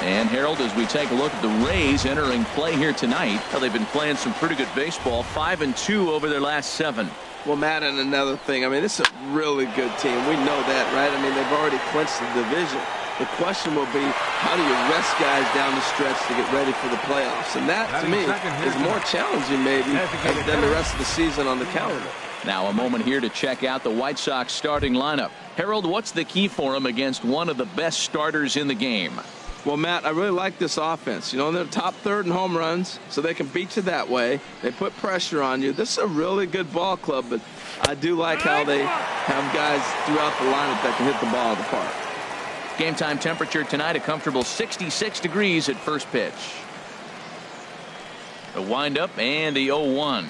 And Harold, as we take a look at the Rays entering play here tonight, well, they've been playing some pretty good baseball. 5-2 over their last 7. Well, Matt, and another thing, I mean, this is a really good team. We know that, right? I mean, they've already clinched the division. The question will be, how do you rest guys down the stretch to get ready for the playoffs? And that, to me, is more challenging maybe than the rest of the season on the calendar. Now a moment here to check out the White Sox starting lineup. Harold, what's the key for them against one of the best starters in the game? Well, Matt, I really like this offense. You know, they're top third in home runs, so they can beat you that way. They put pressure on you. This is a really good ball club, but I do like how they have guys throughout the lineup that can hit the ball out of the park. Game time temperature tonight, a comfortable 66 degrees at first pitch. The windup and the 0-1.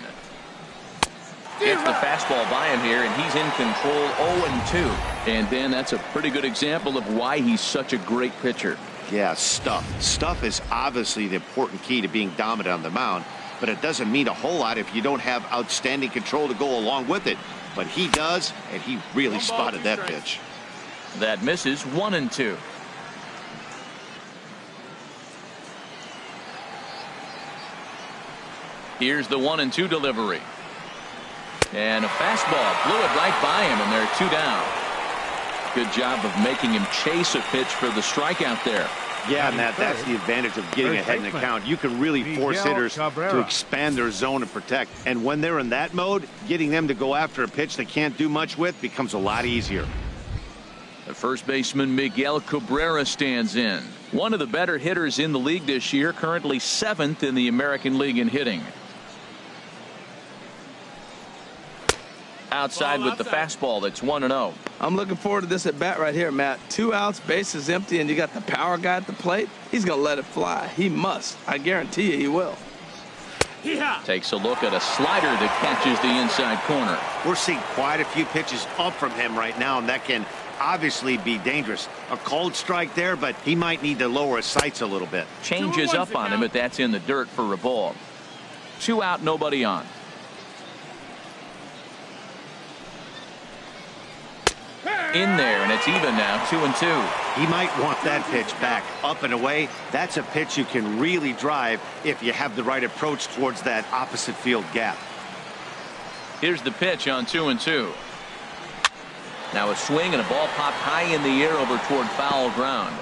Gets the fastball by him here, and he's in control 0-2. And Ben, that's a pretty good example of why he's such a great pitcher. Yeah, stuff. Stuff is obviously the important key to being dominant on the mound, but it doesn't mean a whole lot if you don't have outstanding control to go along with it. But he does, and he really spotted that pitch. That misses 1-2. Here's the 1-2 delivery. And a fastball blew it right by him, and they're 2 down. Good job of making him chase a pitch for the strikeout there. Yeah, Matt, that's the advantage of getting ahead in the count. You can really force hitters to expand their zone and protect. And when they're in that mode, getting them to go after a pitch they can't do much with becomes a lot easier. The first baseman Miguel Cabrera stands in. One of the better hitters in the league this year, currently 7th in the American League in hitting. Outside with the fastball. That's 1-0. I'm looking forward to this at bat right here, Matt. 2 outs, bases empty, and you got the power guy at the plate. He's going to let it fly. He must. I guarantee you he will. Takes a look at a slider that catches the inside corner. We're seeing quite a few pitches up from him right now, and that can obviously be dangerous. A cold strike there, but he might need to lower his sights a little bit. Changes up on him, but that's in the dirt for a ball. 2 out, nobody on. In there, and it's even now, 2-2. He might want that pitch back, up and away. That's a pitch you can really drive if you have the right approach towards that opposite field gap. Here's the pitch on 2-2. Now a swing and a ball popped high in the air over toward foul ground.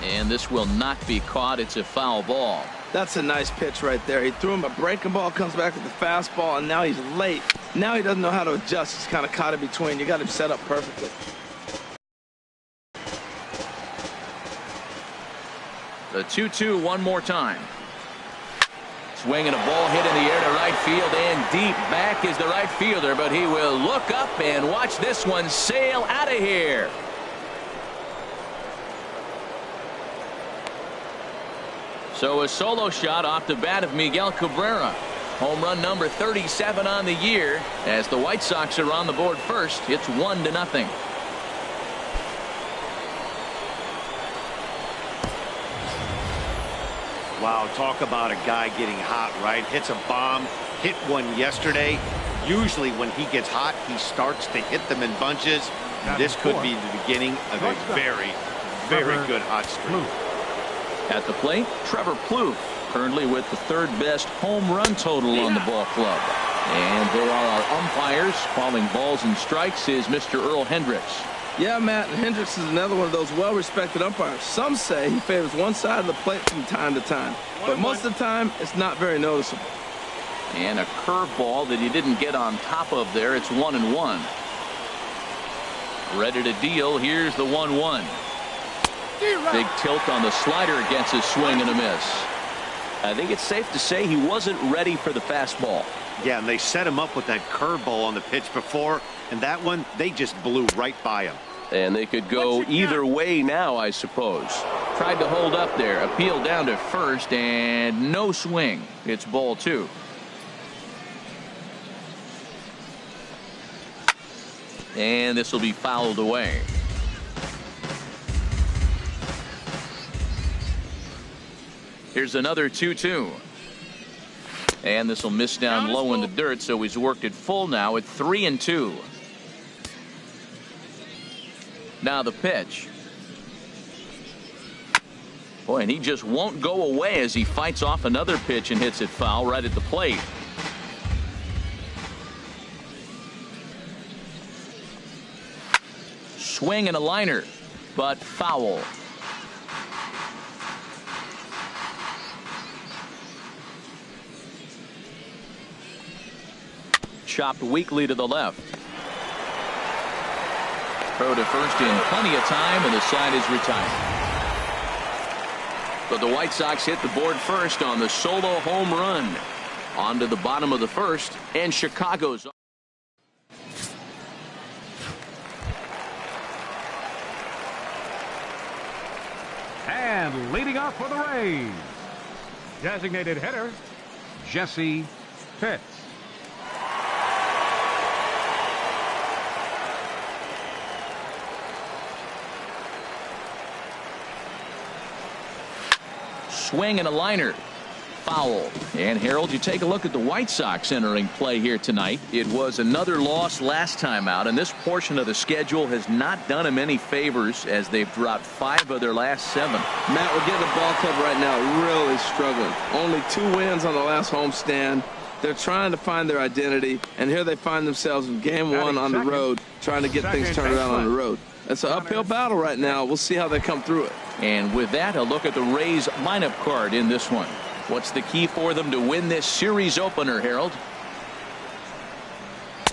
And this will not be caught. It's a foul ball. That's a nice pitch right there. He threw him a breaking ball, comes back with the fastball, and now he's late. Now he doesn't know how to adjust. He's kind of caught in between. You got him set up perfectly. The 2-2 one more time. Swing and a ball hit in the air to right field, and deep back is the right fielder, but he will look up and watch this one sail out of here. So a solo shot off the bat of Miguel Cabrera. Home run number 37 on the year. As the White Sox are on the board first, it's 1-0. Wow, talk about a guy getting hot, right? Hits a bomb, hit one yesterday. Usually when he gets hot, he starts to hit them in bunches. This could be the beginning of a very, very good hot streak. At the plate, Trevor Plouffe, currently with the 3rd best home run total on the ball club. And there are our umpires calling balls and strikes is Mr. Earl Hendricks. Yeah, Matt, Hendricks is another one of those well-respected umpires. Some say he favors one side of the plate from time to time, but most of the time it's not very noticeable. And a curveball that he didn't get on top of there. It's 1-1. Ready to deal. Here's the 1-1. Big tilt on the slider, against a swing and a miss. I think it's safe to say he wasn't ready for the fastball. Yeah, and they set him up with that curveball on the pitch before, and that one, they just blew right by him. And they could go either way now, I suppose. Tried to hold up there, appealed down to first, and no swing. It's ball 2. And this will be fouled away. Here's another 2-2. And this will miss down low in the dirt, so he's worked it full now at 3-2. Now the pitch. Boy, and he just won't go away as he fights off another pitch and hits it foul right at the plate. Swing and a liner, but foul. Chopped weakly to the left. Throw to first in plenty of time, and the side is retired. But the White Sox hit the board first on the solo home run. On to the bottom of the first, and Chicago's. And leading off for the Rays, designated hitter, Jesse Pitts. Swing and a liner. Foul. And Harold, you take a look at the White Sox entering play here tonight. It was another loss last time out, and this portion of the schedule has not done them any favors as they've dropped 5 of their last 7. Matt, we're getting the ball club right now really struggling. Only 2 wins on the last homestand. They're trying to find their identity, and here they find themselves in game 1 on the road, trying to get things turned around on the road. It's an uphill battle right now. We'll see how they come through it. And with that, a look at the Rays lineup card in this one. What's the key for them to win this series opener, Harold?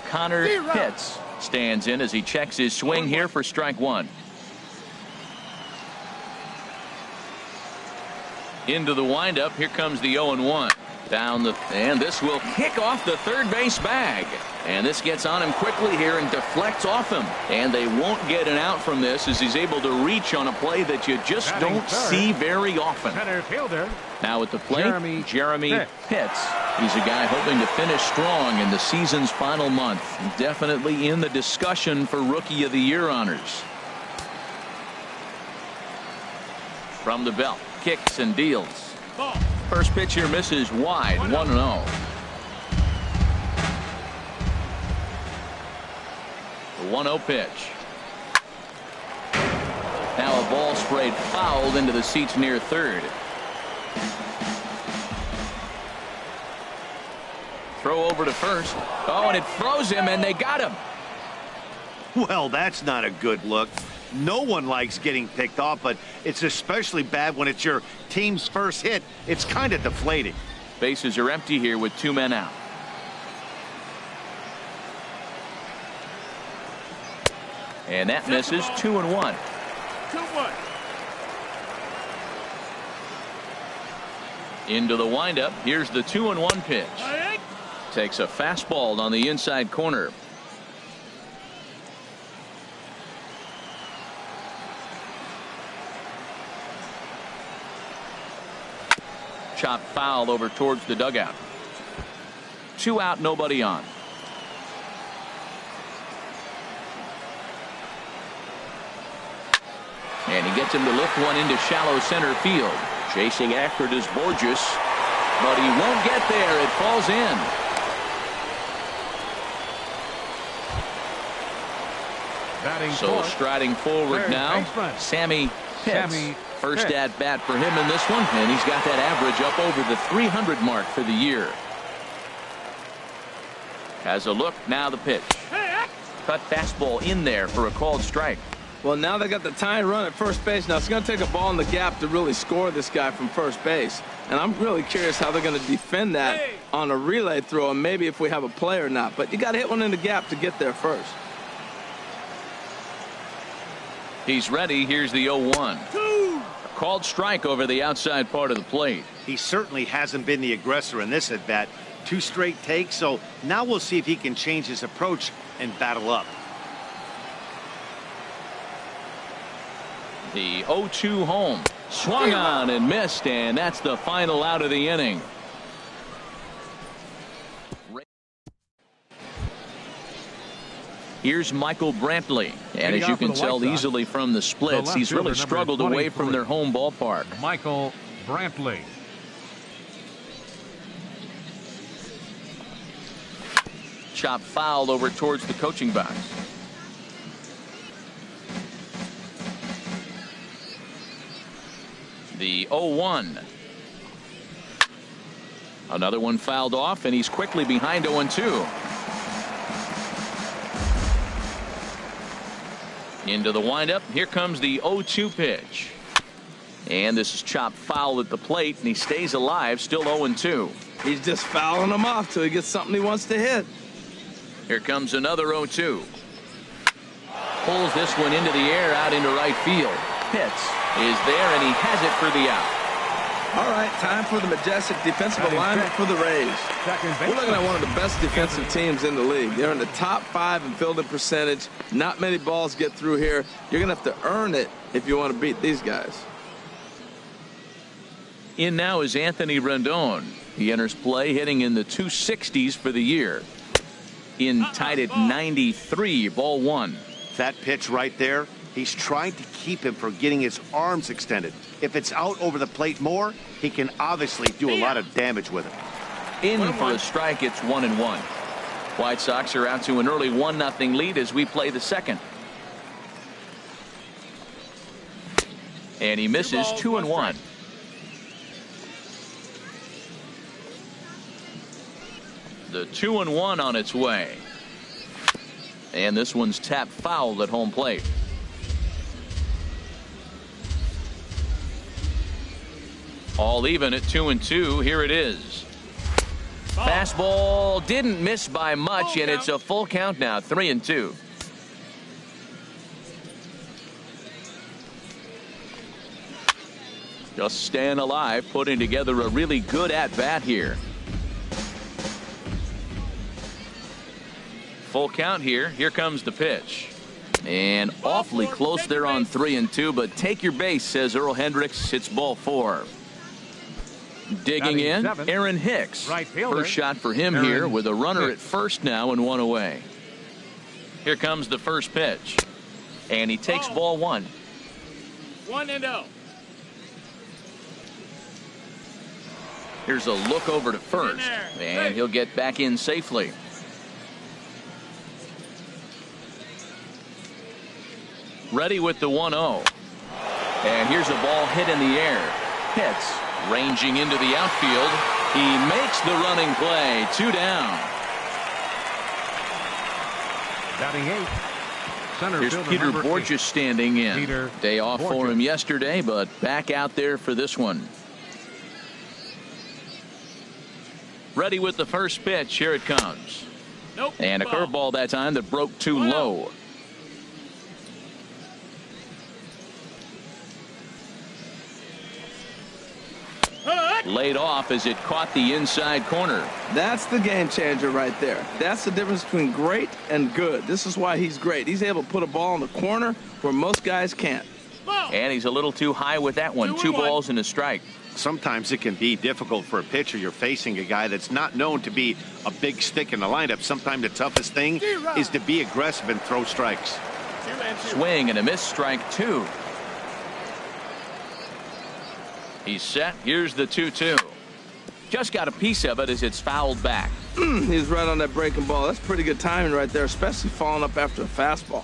Connor Pitts stands in as he checks his swing here for strike 1. Into the windup. Here comes the 0-1. Down the, and this will kick off the third base bag. And this gets on him quickly here and deflects off him. And they won't get an out from this as he's able to reach on a play that you just don't see very often. Center fielder. Now at the plate, Jeremy Pitts. He's a guy hoping to finish strong in the season's final month. Definitely in the discussion for Rookie of the Year honors. From the belt, kicks and deals. First pitch here misses wide, 1-0. The 1-0 pitch. Now a ball sprayed fouled into the seats near third. Throw over to first. Oh, and it froze him, and they got him. Well, that's not a good look. No one likes getting picked off, but it's especially bad when it's your team's first hit. It's kind of deflating. Bases are empty here with 2 men out. And that misses. 2-1. 2-1. Into the windup. Here's the 2-1 pitch. Takes a fastball on the inside corner. Chop foul over towards the dugout. 2 out, nobody on. And he gets him to lift one into shallow center field. Chasing after it is Borges, but he won't get there. It falls in. So striding forward now, Sammy Pitts. First at bat for him in this one, and he's got that average up over the 300 mark for the year. Has a look, now the pitch. Cut fastball in there for a called strike. Well, now they got the tying run at first base. Now it's going to take a ball in the gap to really score this guy from first base. And I'm really curious how they're going to defend that on a relay throw, and maybe if we have a play or not. But you got to hit one in the gap to get there first. He's ready. Here's the 0-1. Called strike over the outside part of the plate. He certainly hasn't been the aggressor in this at bat. 2 straight takes, so now we'll see if he can change his approach and battle up. The 0-2 home. Swung on and missed, and that's the final out of the inning. Here's Michael Brantley, and as you can tell easily from the splits, he's really struggled away from their home ballpark. Michael Brantley. Chop fouled over towards the coaching box. The 0-1. Another one fouled off, and he's quickly behind 0-2. Into the windup. Here comes the 0-2 pitch. And this is chopped foul at the plate, and he stays alive, still 0-2. He's just fouling them off till he gets something he wants to hit. Here comes another 0-2. Pulls this one into the air, out into right field. Pitts is there, and he has it for the out. All right, time for the majestic defensive alignment for the Rays. We're looking at one of the best defensive teams in the league. They're in the top 5 in fielding percentage. Not many balls get through here. You're going to have to earn it if you want to beat these guys. In now is Anthony Rendon. He enters play hitting in the 260s for the year. In tied at 93, ball 1. That pitch right there, he's trying to keep him from getting his arms extended. If it's out over the plate more, he can obviously do a lot of damage with it. In for a strike, it's 1-1. White Sox are out to an early 1-0 lead as we play the second. And he misses 2-1. The 2-1 on its way. And this one's tapped foul at home plate. All even at 2-2. Here it is. Fastball didn't miss by much, and it's a full count now, 3-2. Just staying alive, putting together a really good at-bat here. Full count here. Here comes the pitch. And awfully close there on 3-2, but take your base, says Earl Hendricks. It's ball 4. Digging in, Aaron Hicks. First shot for him here with a runner at first now and 1 away. Here comes the first pitch. And he takes ball 1. 1-0. Here's a look over to first. And he'll get back in safely. Ready with the 1-0. And here's a ball hit in the air. Pitts ranging into the outfield. He makes the running play. 2 down. Batting 8. Center Here's fielder Peter number 8. Borges standing in. Peter Day off for Borges. him yesterday, but back out there for this one. Ready with the first pitch. Here it comes. Nope. And a curveball that time that broke too low. Laid off as it caught the inside corner. That's the game changer right there. That's the difference between great and good. This is why he's great. He's able to put a ball in the corner where most guys can't. And he's a little too high with that one. 2 balls and a strike. Sometimes it can be difficult for a pitcher. You're facing a guy that's not known to be a big stick in the lineup. Sometimes the toughest thing is to be aggressive and throw strikes. Swing and a miss, strike 2. He's set. Here's the 2-2. Just got a piece of it as it's fouled back. He's right on that breaking ball. That's pretty good timing right there, especially following up after a fastball.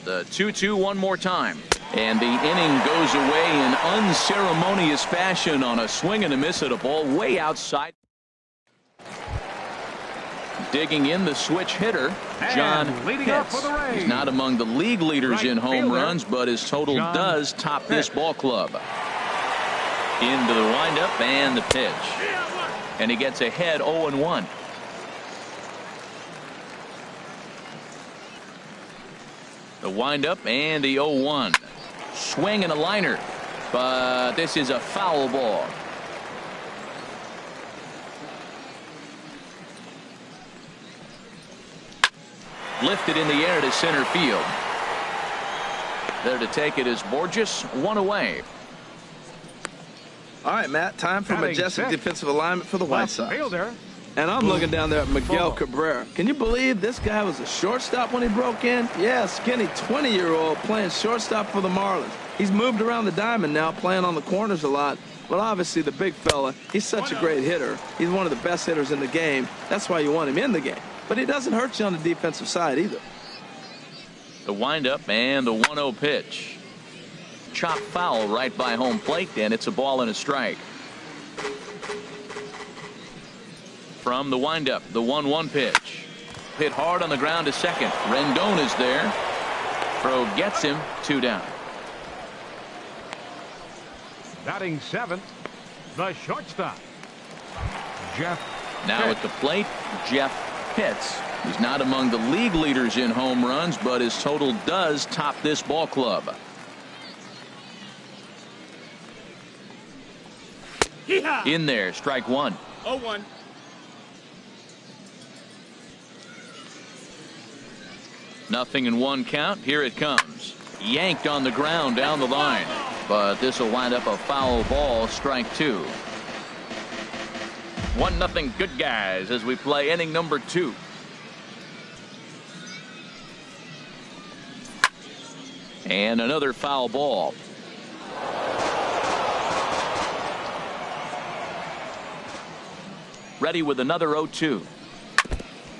The 2-2 one more time. And the inning goes away in unceremonious fashion on a swing and a miss at a ball way outside. Digging in the switch hitter, John Pitts. He's not among the league leaders in home runs, but his total does top this ball club. Into the windup and the pitch. And he gets ahead 0-1. The windup and the 0-1. Swing and a liner. But this is a foul ball. Lifted in the air to center field. There to take it is Borges, 1 away. All right, Matt, time for majestic defensive alignment for the White Sox. Fielder. And I'm looking down there at Miguel Cabrera. Can you believe this guy was a shortstop when he broke in? Yeah, skinny 20-year-old playing shortstop for the Marlins. He's moved around the diamond now, playing on the corners a lot. But obviously the big fella, he's such a great hitter. He's one of the best hitters in the game. That's why you want him in the game. But he doesn't hurt you on the defensive side either. The windup and the 1-0 pitch. chop foul right by home plate, and it's a ball and a strike. From the windup, the 1-1 pitch. Hit hard on the ground to second. Rendon is there. Throw gets him. 2 down. Batting 7th, the shortstop, Jeff. Now at the plate, Jeff Pitts. He's not among the league leaders in home runs, but his total does top this ball club. In there, strike 1. 0-1. Nothing in 1 count. Here it comes. Yanked on the ground down the line. But this will wind up a foul ball. Strike 2. 1-0 good guys as we play inning number 2. And another foul ball. Ready with another 0-2.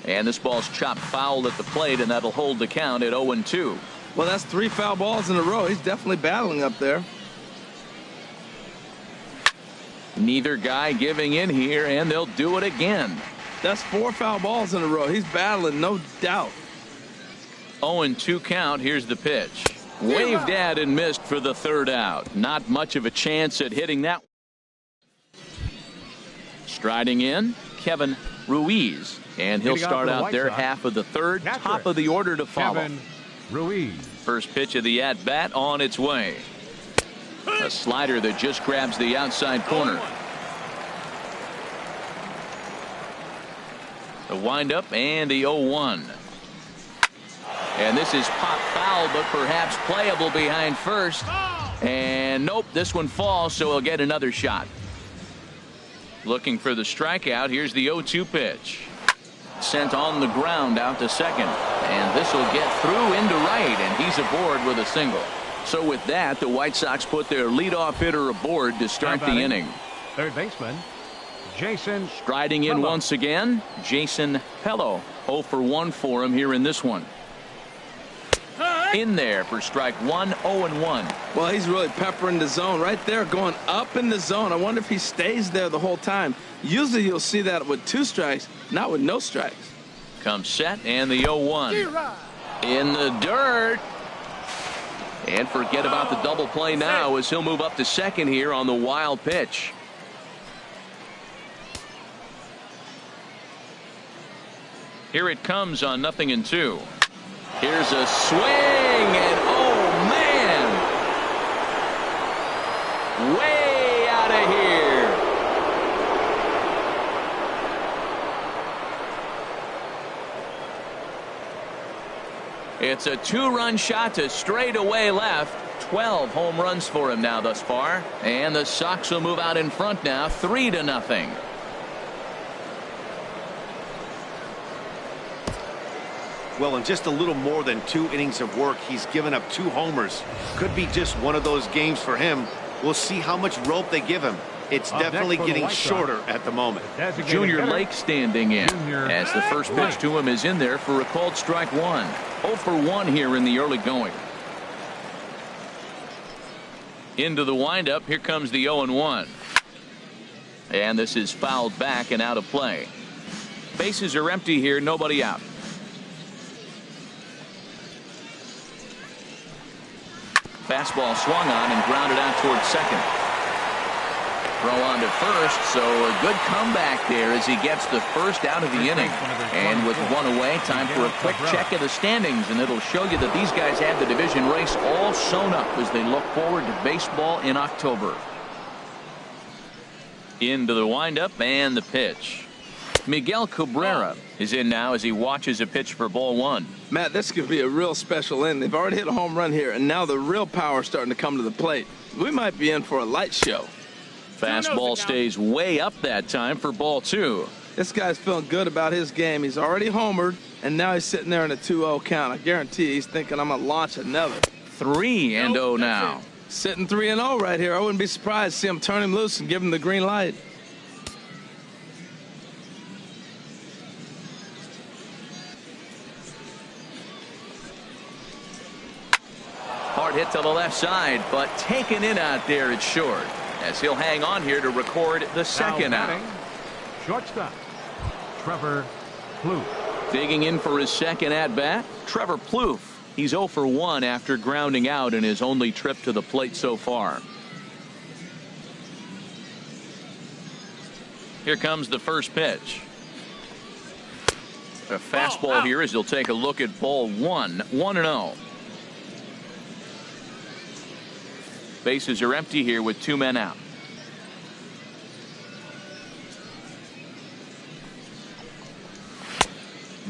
And this ball's chopped foul at the plate, and that'll hold the count at 0-2. Well, that's 3 foul balls in a row. He's definitely battling up there. Neither guy giving in here, and they'll do it again. That's 4 foul balls in a row. He's battling, no doubt. 0-2 count. Here's the pitch. Waved at and missed for the 3rd out. Not much of a chance at hitting that. Striding in, Kevin Ruiz. And he'll start out their half of the 3rd. Top of the order to follow. Kevin Ruiz. First pitch of the at-bat on its way. A slider that just grabs the outside corner. The windup and the 0-1. And this is pop foul, but perhaps playable behind first. And nope, this one falls, so he'll get another shot. Looking for the strikeout. Here's the 0-2 pitch. Sent on the ground out to second. And this will get through into right, and he's aboard with a single. So with that, the White Sox put their leadoff hitter aboard to start the inning. Third baseman, Jason. Striding in once again, Jason Pello. 0 for 1 for him here in this one. In there for strike 1, 0-1. Well, he's really peppering the zone right there, going up in the zone. I wonder if he stays there the whole time. Usually you'll see that with 2 strikes, not with no strikes. Comes set, and the 0-1. In the dirt. And forget about the double play now as he'll move up to second here on the wild pitch. Here it comes on 0-2. Here's a swing, and oh man, way out of here. It's a 2-run shot to straightaway left. 12 home runs for him now thus far, and the Sox will move out in front now, 3-0. Well, in just a little more than 2 innings of work, he's given up 2 homers. Could be just one of those games for him. We'll see how much rope they give him. It's definitely getting shorter at the moment. Junior Lake standing in as the first pitch to him is in there for a called strike 1. 0 for 1 here in the early going. Into the windup. Here comes the 0-1. And this is fouled back and out of play. Bases are empty here. Nobody out. Fastball swung on and grounded out towards second. Throw on to first, so a good comeback there as he gets the first out of the inning. And with 1 away, time for a quick check of the standings, and it'll show you that these guys have the division race all sewn up as they look forward to baseball in October. Into the windup and the pitch. Miguel Cabrera is in now as he watches a pitch for ball 1. Matt, this could be a real special inning. They've already hit a home run here, and now the real power is starting to come to the plate. We might be in for a light show. Fastball stays way up that time for ball 2. This guy's feeling good about his game. He's already homered, and now he's sitting there in a 2-0 count. I guarantee he's thinking I'm going to launch another. 3-0 now. Sitting 3-0 right here. I wouldn't be surprised to see him turn him loose and give him the green light. Hard hit hit to the left side, but taken in out there it's short, as he'll hang on here to record the second out. Shortstop, Trevor Plouffe. Digging in for his second at-bat, Trevor Plouffe. He's 0 for 1 after grounding out in his only trip to the plate so far. Here comes the first pitch. A fastball here as he'll take a look at ball 1, 1-0. Bases are empty here with 2 men out.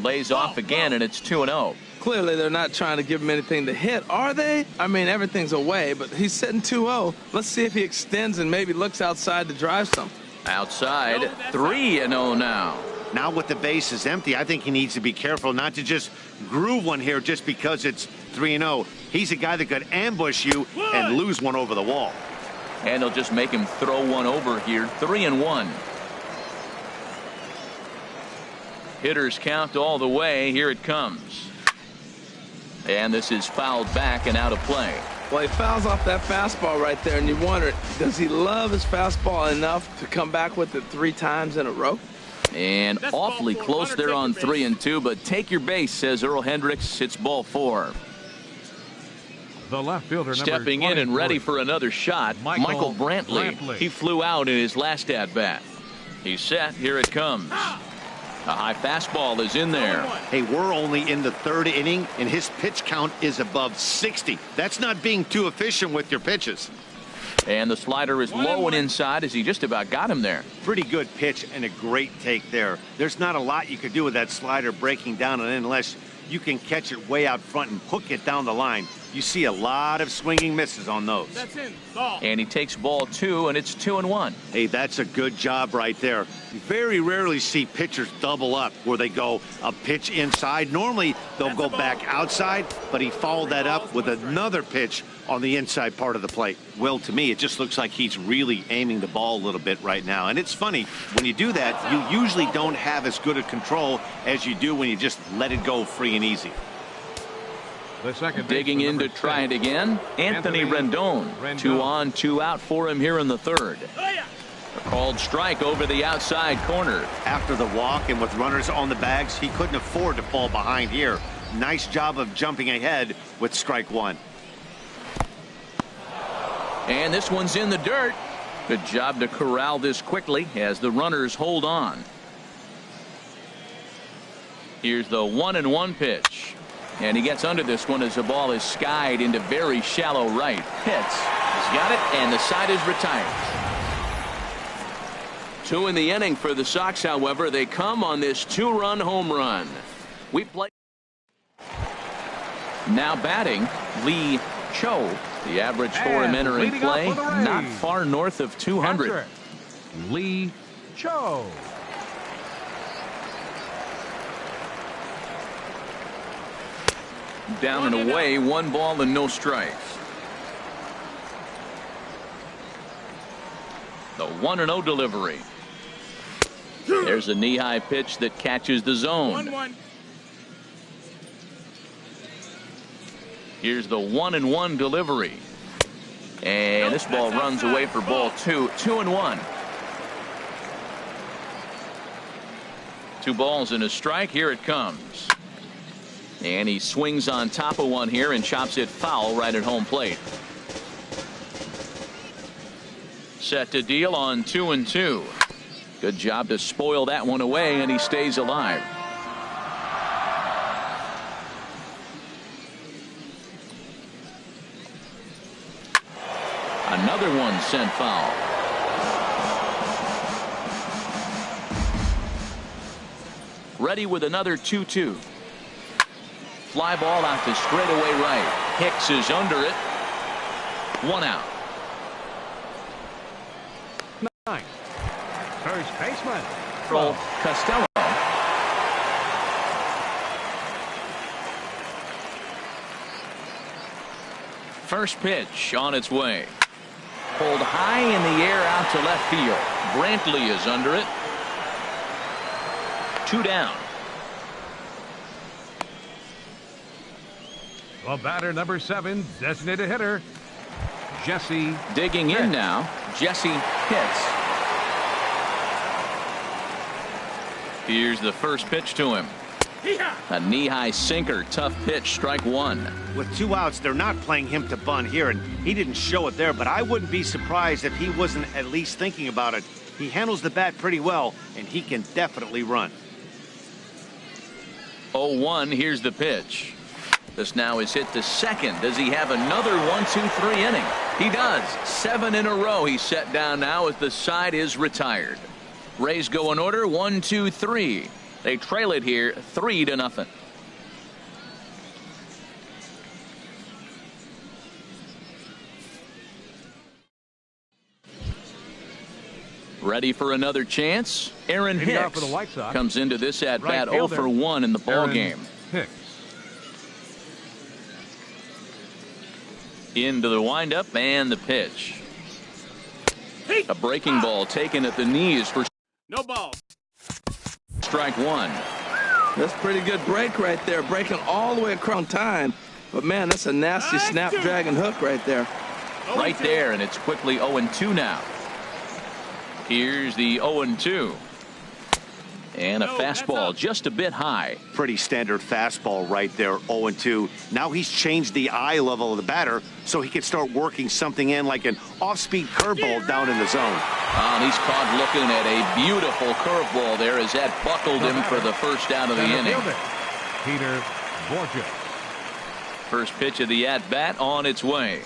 Lays off again, and it's 2-0. Clearly, they're not trying to give him anything to hit, are they? I mean, everything's away, but he's sitting 2-0. Let's see if he extends and maybe looks outside to drive something. Outside, 3-0 now. Now with the bases empty, I think he needs to be careful not to just groove one here just because it's 3-0. He's a guy that could ambush you and lose one over the wall. And they'll just make him throw one over here. 3-1. Hitters count all the way. Here it comes. And this is fouled back and out of play. Well, he fouls off that fastball right there, and you wonder, does he love his fastball enough to come back with it 3 times in a row? And awfully close there on 3-2, but take your base, says Earl Hendricks. It's ball 4. The left fielder stepping in and ready for another shot, Michael Brantley. He flew out in his last at-bat. He's set. Here it comes. A high fastball is in there. Hey, we're only in the 3rd inning, and his pitch count is above 60. That's not being too efficient with your pitches. And the slider is low and inside as he just about got him there. Pretty good pitch and a great take there. There's not a lot you could do with that slider breaking down and in unless you can catch it way out front and hook it down the line. You see a lot of swinging misses on those. That's in. Ball. And he takes ball 2, and it's 2-1. Hey, that's a good job right there. You very rarely see pitchers double up where they go a pitch inside. Normally, they'll go back outside, but he followed that up with another pitch on the inside part of the plate. Well, to me, it just looks like he's really aiming the ball a little bit right now. And it's funny, when you do that, you usually don't have as good a control as you do when you just let it go free and easy. The second digging in to try it again, Anthony Rendon. 2 on, 2 out for him here in the 3rd. A called strike over the outside corner. After the walk and with runners on the bags, he couldn't afford to fall behind here. Nice job of jumping ahead with strike 1. And this one's in the dirt. Good job to corral this quickly as the runners hold on. Here's the 1-1 pitch. And he gets under this one as the ball is skied into very shallow right. Hits. He's got it, and the side is retired. 2 in the inning for the Sox, however. They come on this 2-run home run. We play. Now batting, Lee Cho. The average for him entering play, not far north of 200. Lee Cho. Down and away, 1 ball and no strikes. The 1-0 delivery. There's a knee-high pitch that catches the zone. 1-1. Here's the 1-1 delivery. And this ball runs away for ball 2. 2-1. 2 balls and a strike. Here it comes. And he swings on top of one here and chops it foul right at home plate. Set to deal on 2-2. Good job to spoil that one away, and he stays alive. Another one sent foul. Ready with another 2-2. Fly ball out to straightaway right. Hicks is under it. 1 out. 9. First baseman. Costello. First pitch on its way. Pulled high in the air out to left field. Brantley is under it. 2 down. The batter, number 7, designated hitter, Jesse. Digging in now, Jesse hits. Here's the first pitch to him. A knee-high sinker, tough pitch, strike one. With 2 outs, they're not playing him to bunt here, and he didn't show it there, but I wouldn't be surprised if he wasn't at least thinking about it. He handles the bat pretty well, and he can definitely run. 0-1, here's the pitch. This now is hit to second. Does he have another 1-2-3 inning? He does. 7 in a row he's set down now as the side is retired. Rays go in order, 1-2-3. They trail it here 3-0. Ready for another chance? Aaron Hicks for the White Sox. comes into this at bat Right 0 fielder, for 1 in the ball game. Hicks. Into the windup and the pitch. A breaking ball taken at the knees for No ball. strike one. That's pretty good break right there, breaking all the way across time. But man, that's a nasty snapdragon hook right there. Right there, and it's quickly 0-2 now. Here's the 0-2. And a fastball just a bit high. Pretty standard fastball right there, 0-2. Now he's changed the eye level of the batter so he can start working something in like an off-speed curveball down in the zone. And he's caught looking at a beautiful curveball there as that buckled him for the first out of the inning. Peter Borges. First pitch of the at-bat on its way.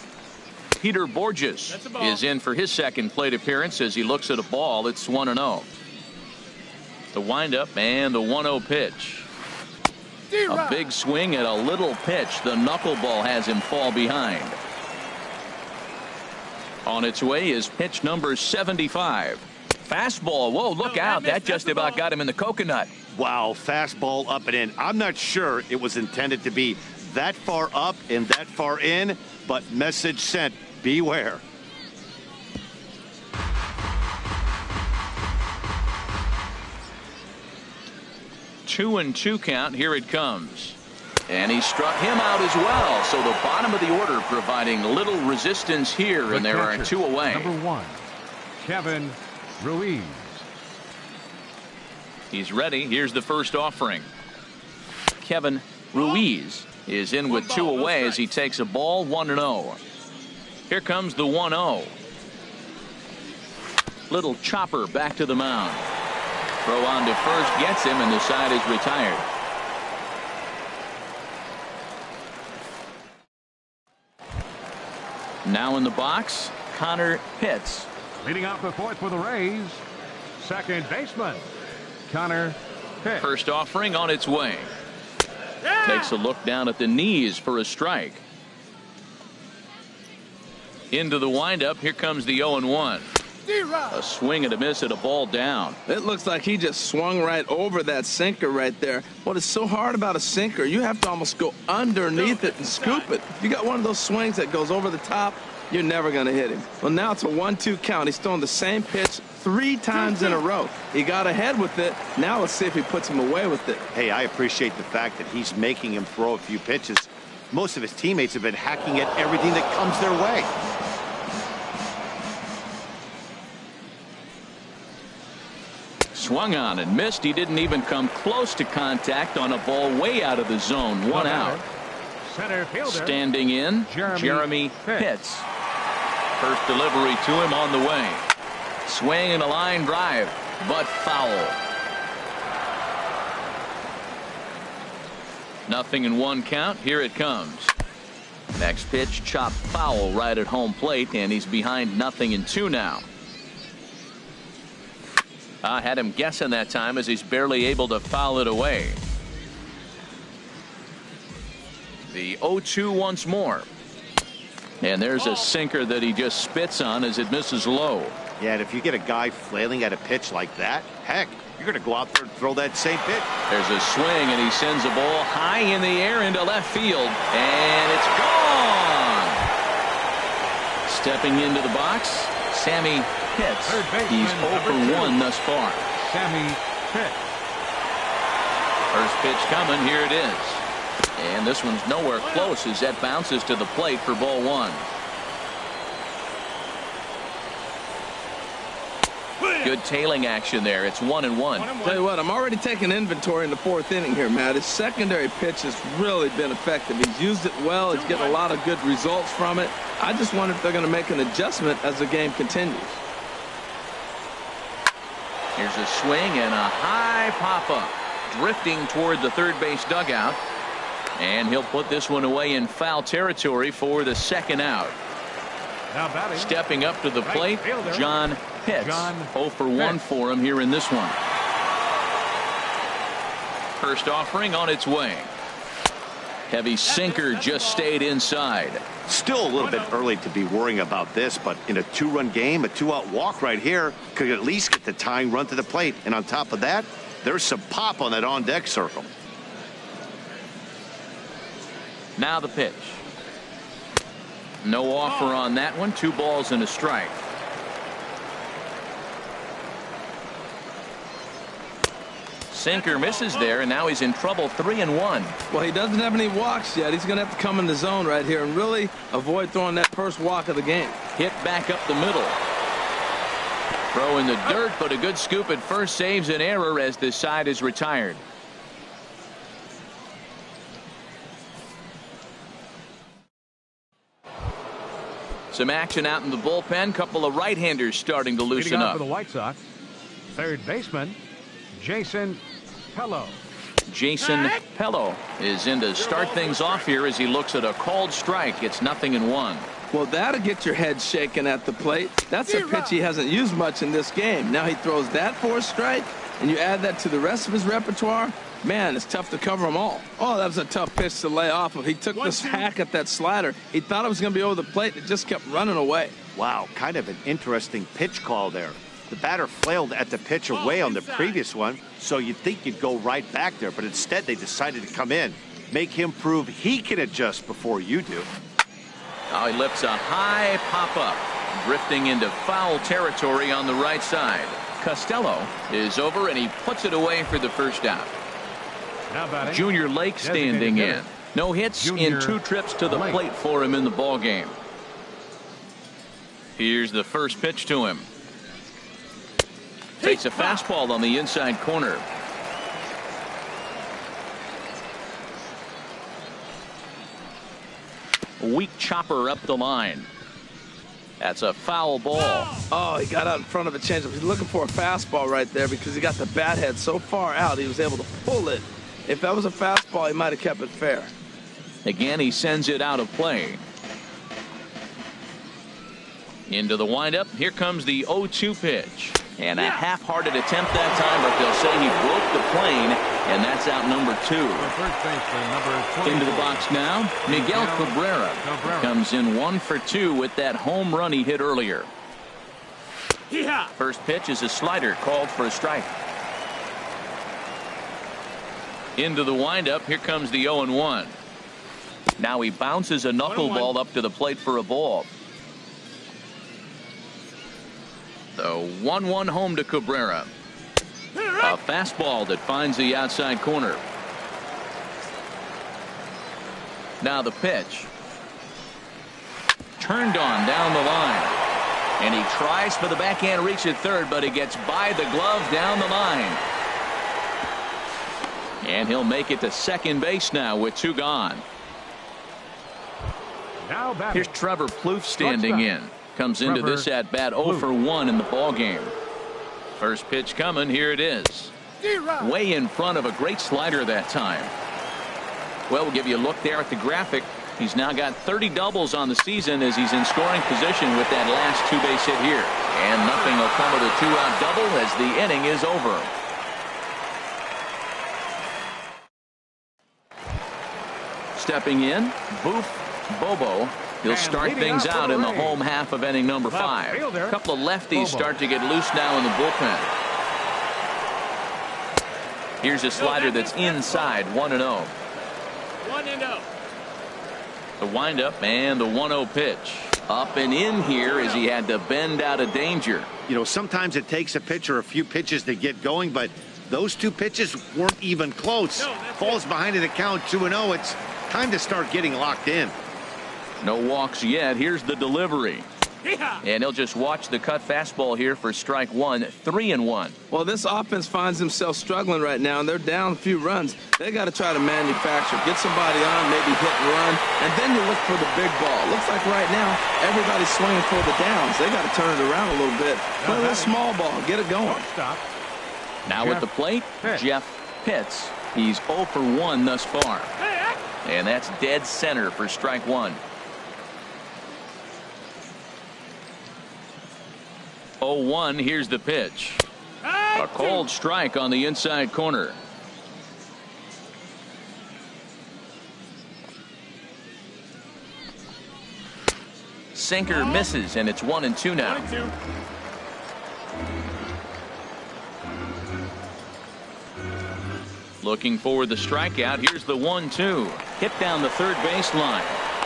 Peter Borges is in for his second plate appearance as he looks at a ball. It's 1-0. The windup and the 1-0 pitch. A big swing at a little pitch. The knuckleball has him fall behind. On its way is pitch number 75. Fastball. Whoa, look out. That just about got him in the coconut. Wow, fastball up and in. I'm not sure it was intended to be that far up and that far in, but message sent. Beware. Two and two count. Here it comes. And he struck him out as well. So the bottom of the order providing little resistance here, and there are 2 away. Number 1, Kevin Ruiz. He's ready. Here's the first offering. Kevin Ruiz is in with 2 away as he takes a ball, 1-0. Here comes the 1-0. Little chopper back to the mound. Throw on to first gets him, and the side is retired. Now in the box, Connor Pitts. Leading off the fourth for the Rays, second baseman, Connor Pitts. First offering on its way. Takes a look down at the knees for a strike. Into the windup. Here comes the 0-1. A swing and a miss at a ball down. It looks like he just swung right over that sinker right there. What is so hard about a sinker, you have to almost go underneath it and scoop it. If you got one of those swings that goes over the top, you're never going to hit him. Well, now it's a 1-2 count. He's throwing the same pitch 3 times in a row. He got ahead with it. Now let's see if he puts him away with it. Hey, I appreciate the fact that he's making him throw a few pitches. Most of his teammates have been hacking at everything that comes their way. Swung on and missed. He didn't even come close to contact on a ball way out of the zone. 1 out. Center fielder. Standing in, Jeremy Pitts. First delivery to him on the way. Swing and a line drive, but foul. 0-1 count. Here it comes. Next pitch, chopped foul right at home plate, and he's behind 0-2 now. I had him guessing that time as he's barely able to foul it away. The 0-2 once more. And there's a sinker that he just spits on as it misses low. Yeah, and if you get a guy flailing at a pitch like that, heck, you're going to go out there and throw that same pitch. There's a swing, and he sends a ball high in the air into left field, and it's gone. Stepping into the box, Sammy Pitts. He's 0 for 1 thus far. Sammy Pitts. First pitch coming. Here it is. And this one's nowhere close as that bounces to the plate for ball one. Good tailing action there. It's 1-1. Tell you what, I'm already taking inventory in the fourth inning here, Matt. His secondary pitch has really been effective. He's used it well. He's getting a lot of good results from it. I just wonder if they're going to make an adjustment as the game continues. Here's a swing and a high pop-up. Drifting toward the third base dugout. And he'll put this one away in foul territory for the second out. Now batting. Stepping up to the plate, John Pitts. 0 for 1 for him here in this one. First offering on its way. Heavy sinker just stayed inside. Still a little bit early to be worrying about this, but in a two-run game, a two-out walk right here could at least get the tying run to the plate. And on top of that, there's some pop on that on-deck circle. Now the pitch. No offer on that one. 2 balls and a strike. Sinker misses there, and now he's in trouble. 3-1. Well, he doesn't have any walks yet. He's going to have to come in the zone right here and really avoid throwing that first walk of the game. Hit back up the middle. Throw in the dirt, but a good scoop at first saves an error as this side is retired. Some action out in the bullpen. Couple of right-handers starting to loosen up. For the White Sox, third baseman Jason Pello. Jason Pello is in to start things off here as he looks at a called strike. It's 0-1. Well, that'll get your head shaking at the plate. That's a pitch he hasn't used much in this game. Now he throws that for a strike, and you add that to the rest of his repertoire. Man, it's tough to cover them all. Oh, that was a tough pitch to lay off of. He took this hack at that slider. He thought it was going to be over the plate. It just kept running away. Wow, kind of an interesting pitch call there. The batter flailed at the pitch away on the previous one, so you'd think you'd go right back there, but instead they decided to come in, make him prove he can adjust before you do. Now he lifts a high pop-up, drifting into foul territory on the right side. Costello is over, and he puts it away for the first out. Junior Lake standing in. No hits in 2 trips to the plate for him in the ball game. Here's the first pitch to him. Takes a fastball on the inside corner. Weak chopper up the line. That's a foul ball. Oh, he got out in front of a changeup. He's looking for a fastball right there because he got the bat head so far out he was able to pull it. If that was a fastball, he might have kept it fair. Again, he sends it out of play. Into the windup. Here comes the 0-2 pitch. And a half-hearted attempt that time, but they'll say he broke the plane, and that's out number 2. Into the box now, Miguel Cabrera comes in 1 for 2 with that home run he hit earlier. First pitch is a slider called for a strike. Into the windup. Here comes the 0-1. Now he bounces a knuckleball up to the plate for a ball. The 1-1 home to Cabrera. A fastball that finds the outside corner. Now the pitch. Turned on down the line. And he tries for the backhand reach at third, but he gets by the glove down the line. And he'll make it to second base now with 2 gone. Here's Trevor Plouffe standing in. Comes into this at bat 0 for 1 in the ball game. First pitch coming. Here it is. Way in front of a great slider that time. Well, we'll give you a look there at the graphic. He's now got 30 doubles on the season as he's in scoring position with that last 2-base hit here. And nothing will come of the 2-out double as the inning is over. Stepping in, Boof Bobo. He'll start things out in the home half of inning number 5. A couple of lefties start to get loose now in the bullpen. Here's a slider that's inside. 1-0. 1-0. The windup and the 1-0 pitch. Up and in here as he had to bend out of danger. You know, sometimes it takes a pitcher a few pitches to get going, but Those two pitches weren't even close. Falls behind in the count 2-0. It's time to start getting locked in. No walks yet. Here's the delivery. And he'll just watch the cut fastball here for strike one. 3-1. Well, this offense finds themselves struggling right now, and they're down a few runs. They got to try to manufacture, get somebody on, maybe hit and run, and then you look for the big ball. Looks like right now everybody's swinging for the downs. They got to turn it around a little bit. Play a little small ball, get it going. Stop. Now Jeff at the plate, Pitts. Jeff Pitts. He's 0 for 1 thus far. And that's dead center for strike one. 0-1, here's the pitch. A cold strike on the inside corner. Sinker misses, and it's 1-2 now. Looking for the strikeout. Here's the 1-2. Hit down the third baseline.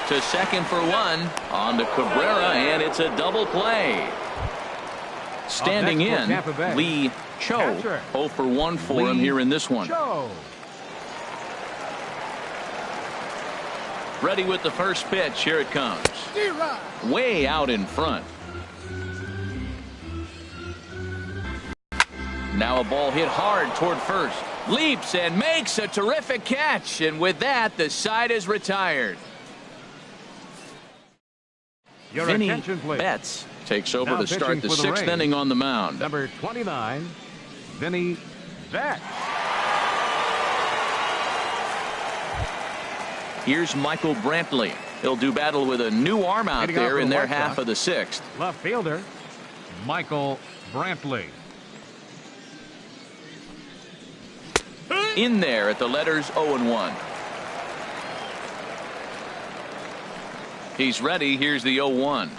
To second for one. On to Cabrera, and it's a double play. Standing in, Lee Cho. 0 for 1 for him here in this one. Ready with the first pitch. Here it comes. Way out in front. Now a ball hit hard toward first. Leaps and makes a terrific catch. And with that, the side is retired. Your Vinny attention, please. Betts takes over Now to start the pitching for the sixth Rays. inning on the mound. Number 29, Vinny Betts. Here's Michael Brantley. He'll do battle with a new arm out Hitting out there for in the their White half Sox. of the sixth. Left fielder, Michael Brantley. In there at the letters 0-1. He's ready. Here's the 0-1.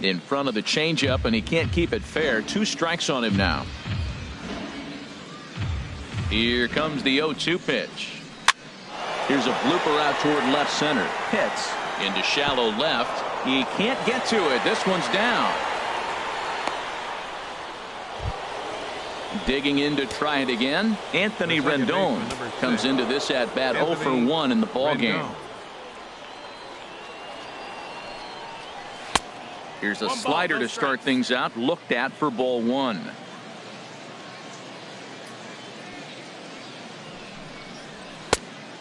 In front of the changeup, and he can't keep it fair. 2 strikes on him now. Here comes the 0-2 pitch. Here's a blooper out toward left center. Hits into shallow left. He can't get to it. This one's down. Digging in to try it again. Anthony Rendon comes into this at bat 0 for 1 in the ball game. Here's a slider to start things out. Looked at for ball 1.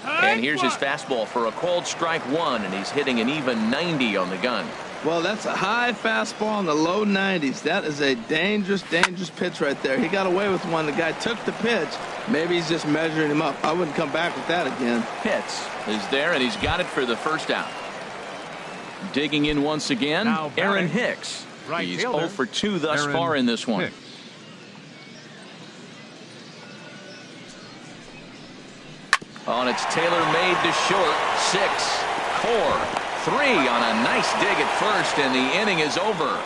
And here's his fastball for a called strike 1, and he's hitting an even 90 on the gun. Well, that's a high fastball in the low 90s. That is a dangerous, dangerous pitch right there. He got away with one. The guy took the pitch. Maybe he's just measuring him up. I wouldn't come back with that again. Pitts is there, and he's got it for the first out. Digging in once again, Now Aaron batting, Hicks. right He's fielder, 0 for 2 thus Aaron far in this one. Hicks. On it's Taylor made to short. 6, 4, 3 on a nice dig at first, and the inning is over.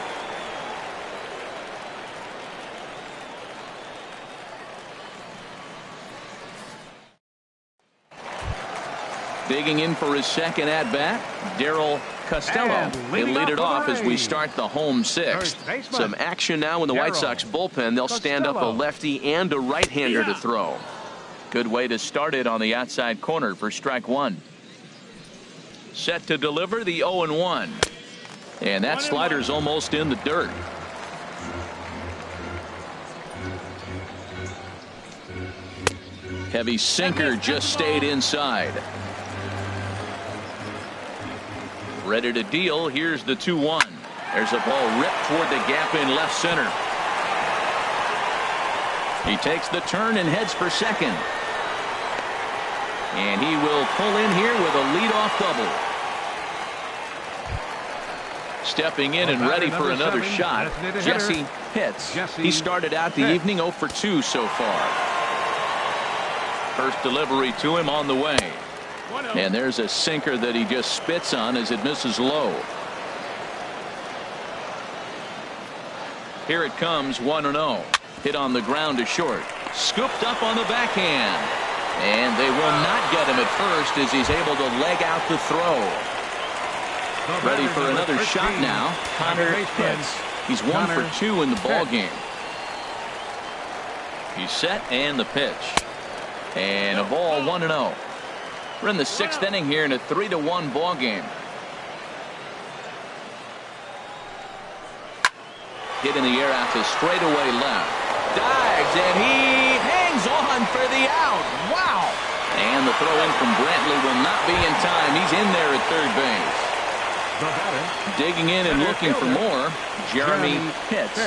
Digging in for his second at bat, Darryl Costello. And He'll leading lead it off off for the as we Rays. start the home sixth. First baseman, Some action now in the White Darryl Sox bullpen. They'll stand up a Costello. lefty and a right-hander to throw. Good way to start it on the outside corner for strike 1. Set to deliver the 0-1. And that slider's almost in the dirt. Heavy sinker just stayed inside. Ready to deal. Here's the 2-1. There's a ball ripped toward the gap in left center. He takes the turn and heads for second. And he will pull in here with a leadoff double. Stepping in and ready for another shot, Jesse Pitts. He started out the evening 0 for 2 so far. First delivery to him on the way. And there's a sinker that he just spits on as it misses low. Here it comes, 1-0. Hit on the ground to short. Scooped up on the backhand. And they will not get him at first as he's able to leg out the throw. Ready for another shot now. Connor Pitts. He's 1 for 2 in the ball game. He's set, and the pitch. And a ball, 1-0. We're in the 6th inning here in a 3-1 ball game. Hit in the air out to straightaway left. Dives, and he hangs on for the out. Wow. And the throw in from Brantley will not be in time. He's in there at third base. Digging in and looking for more, Jeremy Pitts.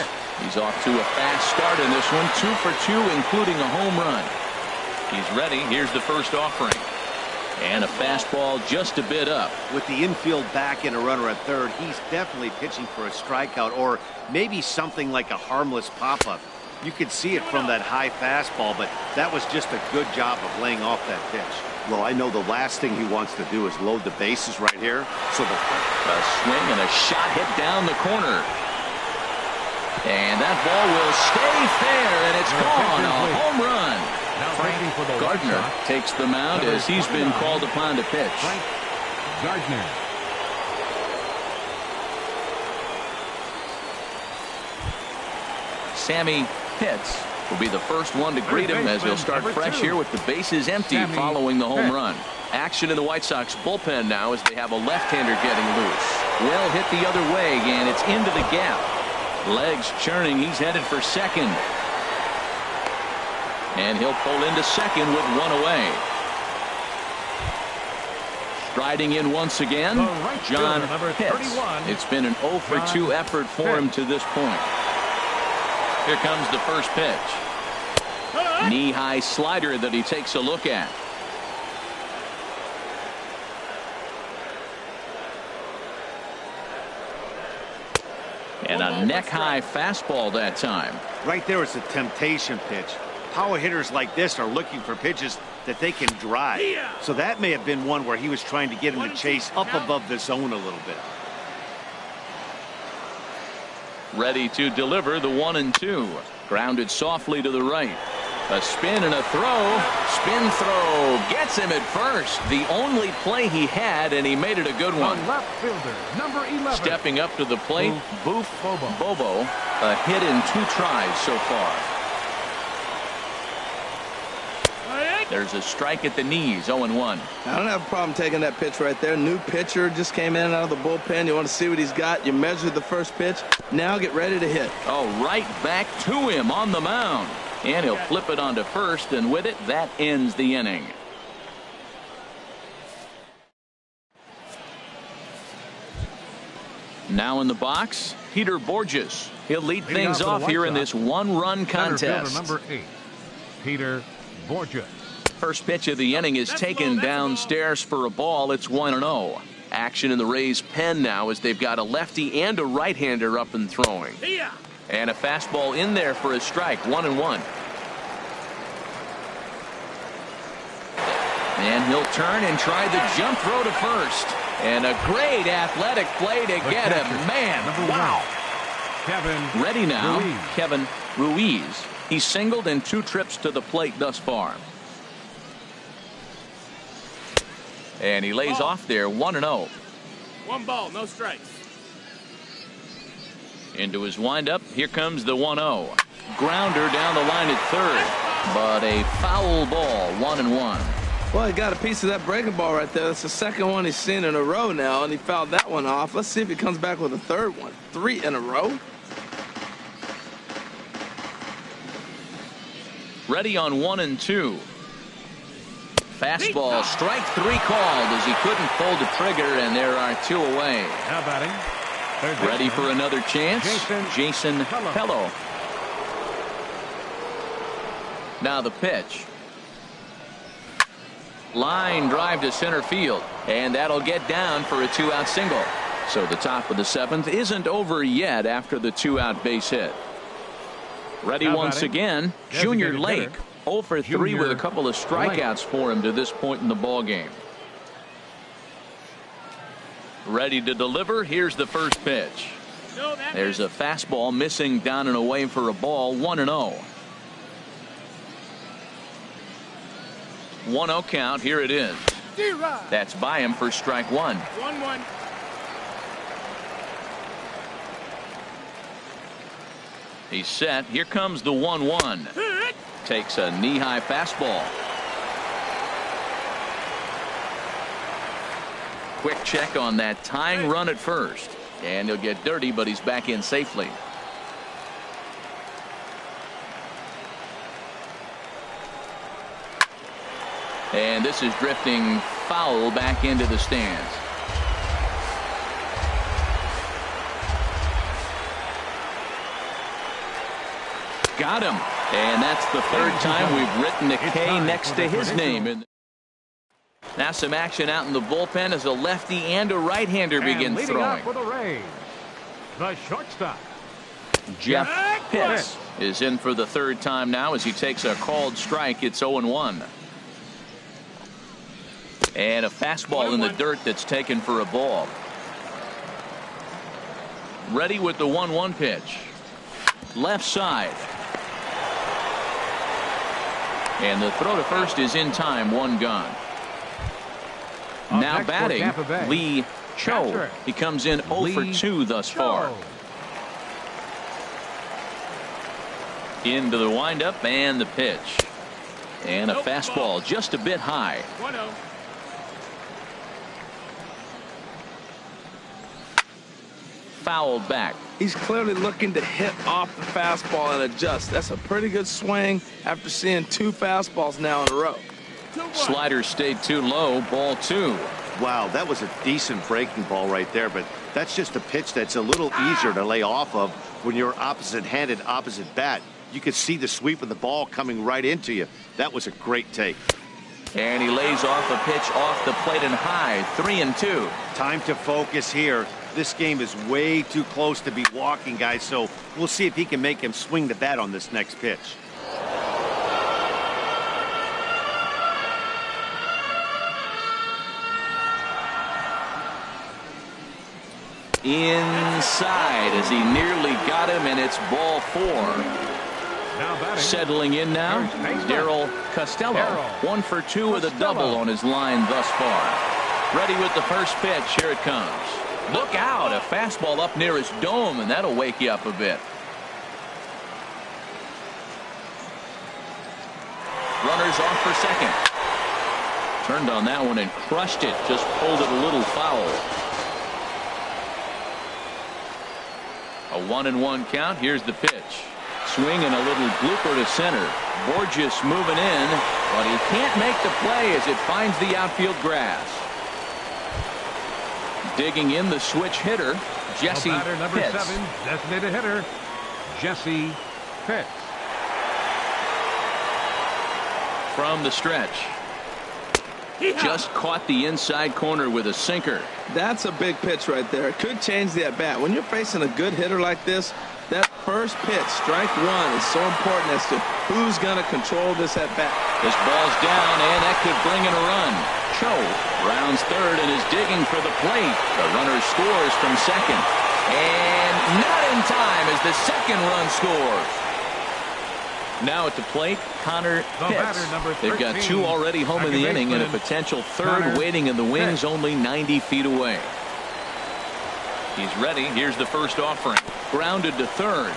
He's off to a fast start in this one. 2 for 2, including a home run. He's ready. Here's the first offering. And a fastball just a bit up. With the infield back and a runner at third, he's definitely pitching for a strikeout or maybe something like a harmless pop-up. You could see it from that high fastball, but that was just a good job of laying off that pitch. Well, I know the last thing he wants to do is load the bases right here. So a swing and a shot hit down the corner. And that ball will stay fair, and it's gone. A home run. Frank Gardner takes the mound as he's been called upon to pitch. Frank Gardner. Sammy Pitts will be the first one to greet him as he'll start fresh here with the bases empty following the home run. Action in the White Sox bullpen now as they have a left-hander getting loose. Well hit the other way, and it's into the gap. Legs churning. He's headed for second. And he'll pull into second with one away. Striding in once again, John Pitts. It's been an 0 for 2 effort for him to this point. Here comes the first pitch. Knee-high slider that he takes a look at. And a neck-high fastball that time. Right there is a temptation pitch. Power hitters like this are looking for pitches that they can drive. So that may have been one where he was trying to get him to chase up above the zone a little bit. Ready to deliver the 1-2. Grounded softly to the right. A spin and a throw. Spin throw. Gets him at first. The only play he had, and he made it a good one. Left fielder, number 11. Stepping up to the plate, Boof Bobo. A hit in 2 tries so far. There's a strike at the knees, 0-1. I don't have a problem taking that pitch right there. New pitcher just came in out of the bullpen. You want to see what he's got. You measure the first pitch. Now get ready to hit. Oh, right back to him on the mound. And he'll flip it onto first, and with it, that ends the inning. Now in the box, Peter Borges. He'll lead things off here in this 1-run contest. Number 8, Peter Borges. First pitch of the inning is taken downstairs for a ball. It's 1-0. Action in the Rays' pen now as they've got a lefty and a right-hander up and throwing. And a fastball in there for a strike, 1-1. And he'll turn and try the jump throw to first. And a great athletic play to get him. Man, wow. Kevin ready now, Ruiz. Kevin Ruiz. He's singled in 2 trips to the plate thus far. And he lays off there, 1-0. 1 ball, no strikes. Into his windup, here comes the 1-0. Grounder down the line at third, but a foul ball, 1-1. Well, he got a piece of that breaking ball right there. That's the second one he's seen in a row now, and he fouled that one off. Let's see if he comes back with a third one. 3 in a row. Ready on 1-2. Fastball, strike 3 called as he couldn't pull the trigger, and there are 2 away. Now batting. Ready for another chance, Jason Pello. Now the pitch. Line drive to center field, and that'll get down for a 2-out single. So the top of the 7th isn't over yet after the 2-out base hit. Ready once again, Junior Lake. 0 for 3 with a couple of strikeouts for him to this point in the ball game. Ready to deliver. Here's the first pitch. There's a fastball missing down and away for a ball, 1-0. 1-0 count. Here it is. That's by him for strike 1. 1-1. He's set. Here comes the 1-1. Takes a knee-high fastball. Quick check on that tying run at first. And he'll get dirty, but he's back in safely. And this is drifting foul back into the stands. Got him. And that's the third time we've written a K next to his name. Now some action out in the bullpen as a lefty and a right-hander begin throwing. For the Rays, the shortstop, Jeff Pitts is in for the third time now as he takes a called strike. It's 0-1. And a fastball in the dirt that's taken for a ball. Ready with the 1-1 pitch. Left side. And the throw to first is in time. One gone. Now batting, Lee Cho. He comes in 0 for 2 thus far. Into the windup and the pitch. And a fastball just a bit high. 1-0. Fouled back. He's clearly looking to hit off the fastball and adjust. That's a pretty good swing after seeing 2 fastballs now in a row. Slider stayed too low. Ball 2. Wow, that was a decent breaking ball right there, but that's just a pitch that's a little easier to lay off of when you're opposite-handed, opposite bat. You could see the sweep of the ball coming right into you. That was a great take. And he lays off a pitch off the plate and high. 3-2. Time to focus here. This game is way too close to be walking, guys, so we'll see if he can make him swing the bat on this next pitch. Inside as he nearly got him, and it's ball 4. Settling in now, Darryl Costello. 1 for 2 with a double on his line thus far. Ready with the first pitch. Here it comes. Look out, a fastball up near his dome, and that'll wake you up a bit. Runners off for second. Turned on that one and crushed it. Just pulled it a little foul. A 1-1 count. Here's the pitch. Swing and a little blooper to center. Borges moving in, but he can't make the play as it finds the outfield grass. Digging in the switch hitter, Jesse batter number Pitts. 7, designated hitter, Jesse Pitts. From the stretch. Just caught the inside corner with a sinker. That's a big pitch right there. It could change the at-bat. When you're facing a good hitter like this, that first pitch, strike 1, is so important as to who's going to control this at-bat. This ball's down, and that could bring in a run. Cho rounds third and is digging for the plate. The runner scores from second. And not in time as the second run scores. Now at the plate, Connor Pitts. They've got 2 already home in the inning and a potential third waiting in the wings only 90 feet away. He's ready. Here's the first offering. Grounded to third.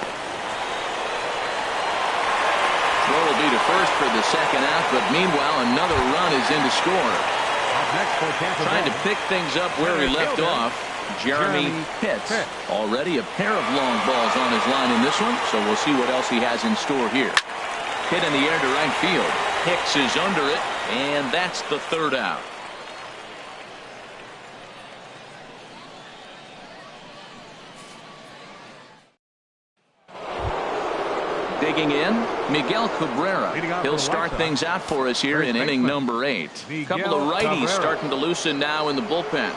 Throw will be to first for the second out, but meanwhile another run is in to score. Trying to pick things up where he left off. Jeremy Pitts. Already a pair of long balls on his line in this one, so we'll see what else he has in store here. Hit in the air to right field. Hicks is under it, and that's the third out. Digging in, Miguel Cabrera. He'll start things out for us here in inning number 8. A couple of righties starting to loosen now in the bullpen.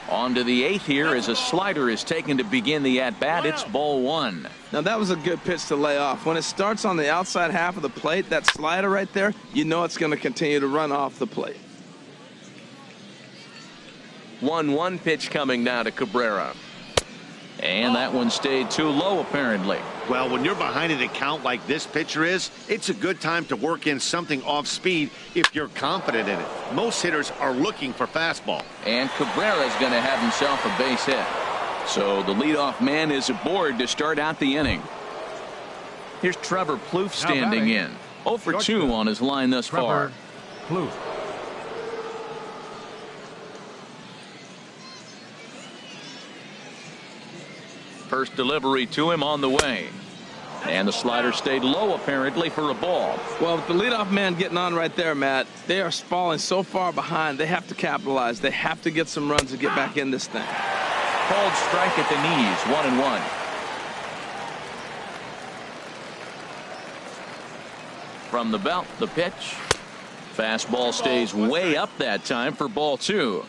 On to the 8th here as a slider is taken to begin the at-bat. It's ball 1. Now that was a good pitch to lay off. When it starts on the outside half of the plate, that slider right there, you know it's going to continue to run off the plate. 1-1 pitch coming now to Cabrera. And that one stayed too low apparently. Well, when you're behind an account like this pitcher is, it's a good time to work in something off speed if you're confident in it. Most hitters are looking for fastball. And Cabrera's going to have himself a base hit. So the leadoff man is aboard to start out the inning. Here's Trevor Plouffe standing in. 0 for 2 on his line thus far. Plouffe. First delivery to him on the way. And the slider stayed low apparently for a ball. Well, with the leadoff man getting on right there, Matt, they are falling so far behind. They have to capitalize. They have to get some runs to get back in this thing. Called strike at the knees, 1-1. From the belt, the pitch. Fastball stays way up that time for ball 2.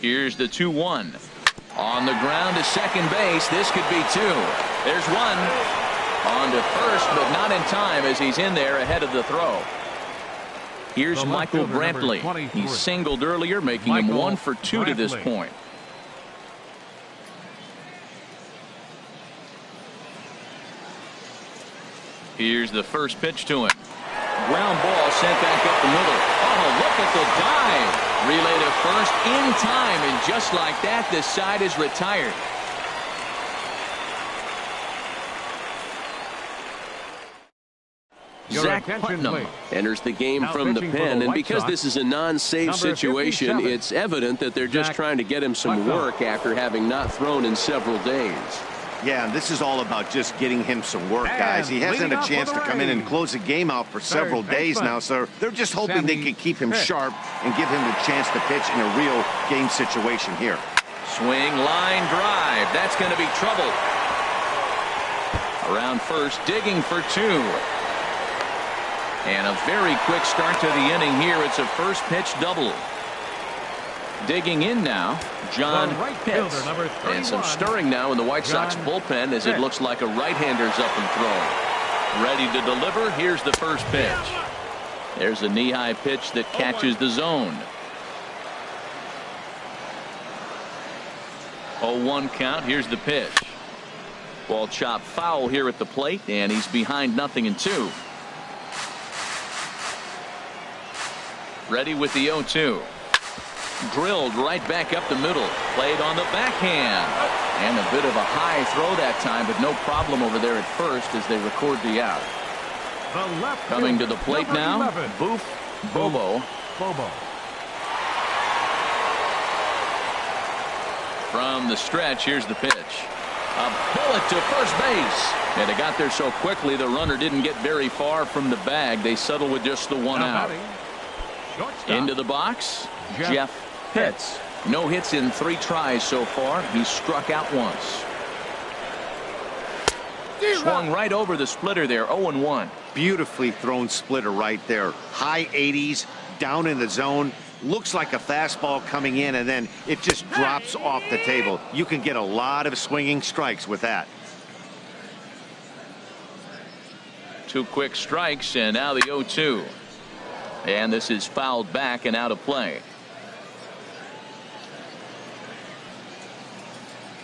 Here's the 2-1. On the ground to second base. This could be 2. There's 1. On to first, but not in time as he's in there ahead of the throw. Here's Michael Brantley. He singled earlier, making him 1 for 2 to this point. Here's the first pitch to him. Ground ball sent back up the middle. Oh, look at the dive. Relay to first in time, and just like that, the side is retired. Zach Putnam enters the game from the pen, and because this is a non-save situation, it's evident that they're just trying to get him some work after having not thrown in several days. Yeah, this is all about just getting him some work, guys. He hasn't a chance to come in and close the game out for several days now, so they're just hoping they can keep him sharp and give him the chance to pitch in a real game situation here. Swing, line, drive. That's going to be trouble. Around first, digging for 2. And a very quick start to the inning here. It's a first pitch double. Digging in now, John Pitts. And some stirring now in the White Sox bullpen as it looks like a right-hander's up and throwing. Ready to deliver. Here's the first pitch. There's a knee-high pitch that catches the zone. 0-1 count. Here's the pitch. Ball chopped foul here at the plate, and he's behind 0-2. Ready with the 0-2. Drilled right back up the middle. Played on the backhand. And a bit of a high throw that time, but no problem over there at first as they record the out. Coming to the plate now, Bobo. From the stretch, here's the pitch. A bullet to first base. And it got there so quickly the runner didn't get very far from the bag. They settle with just the 1 out. Into the box, Jeff Pitts. No hits in 3 tries so far. He's struck out once. Swung right over the splitter there. 0-1. Beautifully thrown splitter right there. High 80s, down in the zone. Looks like a fastball coming in, and then it just drops off the table. You can get a lot of swinging strikes with that. 2 quick strikes, and now the 0-2. And this is fouled back and out of play.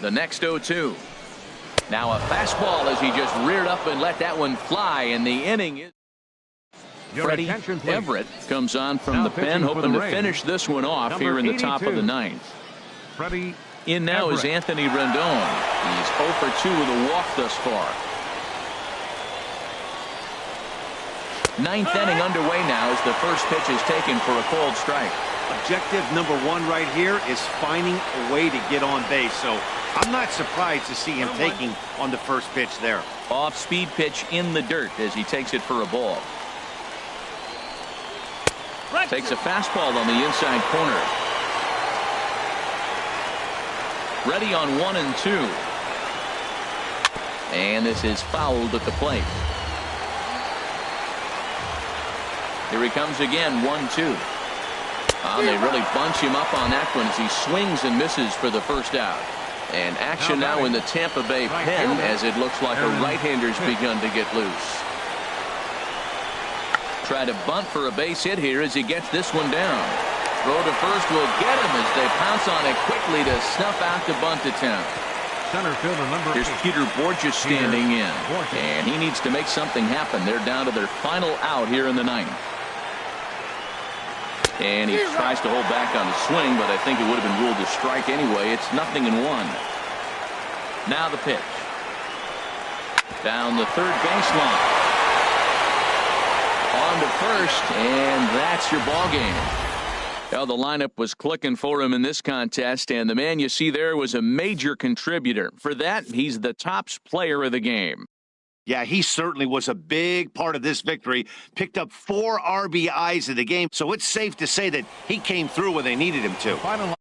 The next 0-2. Now a fastball as he just reared up and let that one fly, and the inning is. Freddie Everett comes on from the pen, hoping to finish this one off here in the top of the 9th. In now is Anthony Rendon. He's 0 for 2 with a walk thus far. 9th inning underway now as the first pitch is taken for a called strike. Objective number 1 right here is finding a way to get on base, so I'm not surprised to see him taking on the first pitch there. Off-speed pitch in the dirt as he takes it for a ball. Takes a fastball on the inside corner. Ready on 1-2. And this is fouled at the plate. Here he comes again, 1-2. They really bunch him up on that one as he swings and misses for the first out. And action now in the Tampa Bay pen as it looks like a right-hander's begun to get loose. Try to bunt for a base hit here as he gets this one down. Throw to first will get him as they pounce on it quickly to snuff out the bunt attempt. Center fielder number 8. Here's Peter Borges standing in. And he needs to make something happen. They're down to their final out here in the 9th. And he tries to hold back on the swing, but I think it would have been ruled a strike anyway. It's 0-1. Now the pitch. Down the third baseline. On to first, and that's your ball game. Well, the lineup was clicking for him in this contest, and the man you see there was a major contributor. For that, he's the top player of the game. Yeah, he certainly was a big part of this victory. Picked up 4 RBIs in the game, so it's safe to say that he came through when they needed him to. Final